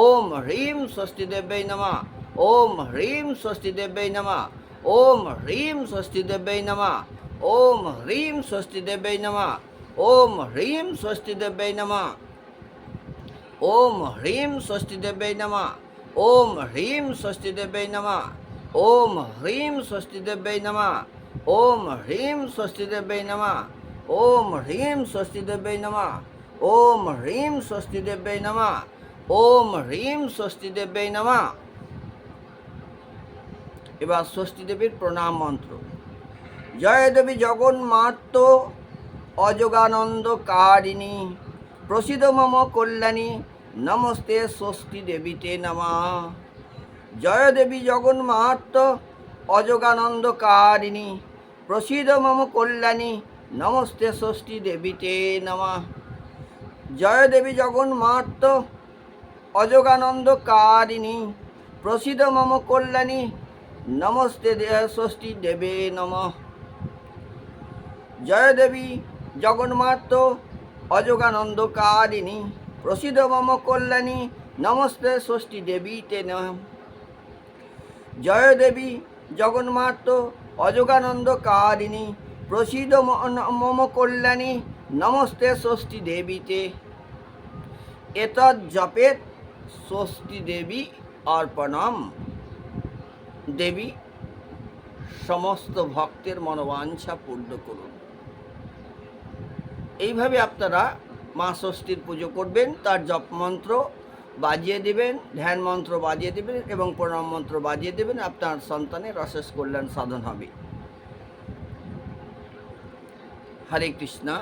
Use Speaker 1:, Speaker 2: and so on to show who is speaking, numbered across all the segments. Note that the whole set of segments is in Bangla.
Speaker 1: ওম হ্রিম ষষ্ঠী দেব্যৈ নমঃ। ওম হ্রিম ষষ্ঠী দেব্যৈ নমঃ। ওম হ্রিম ষষ্ঠী দেব্যৈ নমঃ। ওম হ্রিম ষষ্ঠী দেব্যৈ নমঃ। ওম হ্রিম ষষ্ঠী দেব্যৈ নমঃ। ওম হ্রিম ষষ্ঠী দেব্যৈ নমঃ। ওম হ্রিম ষষ্ঠী দেব্যৈ নমঃ। ওম হ্রিম ষষ্ঠী দেব্যৈ নমঃ। ওম হ্রিম ষষ্ঠী দেব্যৈ নমঃ। ওম হ্রিম ষষ্ঠী দেব্যৈ নমঃ। ওম হ্রিম ষষ্ঠী দেব্যৈ নমঃ। ওম হ্রিম ষষ্ঠী দেব্যৈ নমঃ। এবার ষষ্ঠী দেবীর প্রণাম মন্ত্র। জয় দেবী জগন্মাত্র অযোগানন্দ কারিণী প্রসিদ মম কল্যাণী নমস্তে ষষ্ঠী দেবীতে নমঃ। জয় দেবী জগন্মাত্র অযোগানন্দ কারিণী প্রসিদ মম কল্যাণী নমস্তে ষষ্ঠী দেবীতে নমঃ। জয় দেবী জগন্মাত্র অযোগানন্দ কারিণী প্রসিদ মম কল্যাণী নমস্তে ষষ্ঠী দেবে নমঃ। জয় দেবী জগন্মাত্র অযোগানন্দ কারিণী প্রসিদ মম কল্যাণী নমস্তে ষষ্ঠী দেবীতে নমঃ। জয় দেবী জগন্মাত্র অযোগানন্দ কারিণী প্রসিদ মম কল্যাণী নমস্তে ষষ্ঠী দেবীতে। এতৎ জপেত ষষ্ঠী দেবী অর্পণম। দেবী সমস্ত ভক্তের মনোবাঞ্ছা পূর্ণ করুন। এইভাবে আপনারা মা ষষ্ঠীর পুজো করবেন, তার জপ মন্ত্র বাজিয়ে দেবেন, ধ্যান মন্ত্র বাজিয়ে দেবেন এবং প্রণাম মন্ত্র বাজিয়ে দেবেন। আপনার সন্তানের অশেষ কল্যাণ সাধন হবে। Hare Krishna.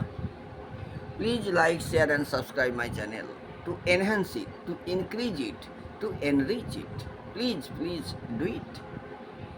Speaker 1: Please like, share and subscribe my channel to enhance it, to increase it, to enrich it. Please do it.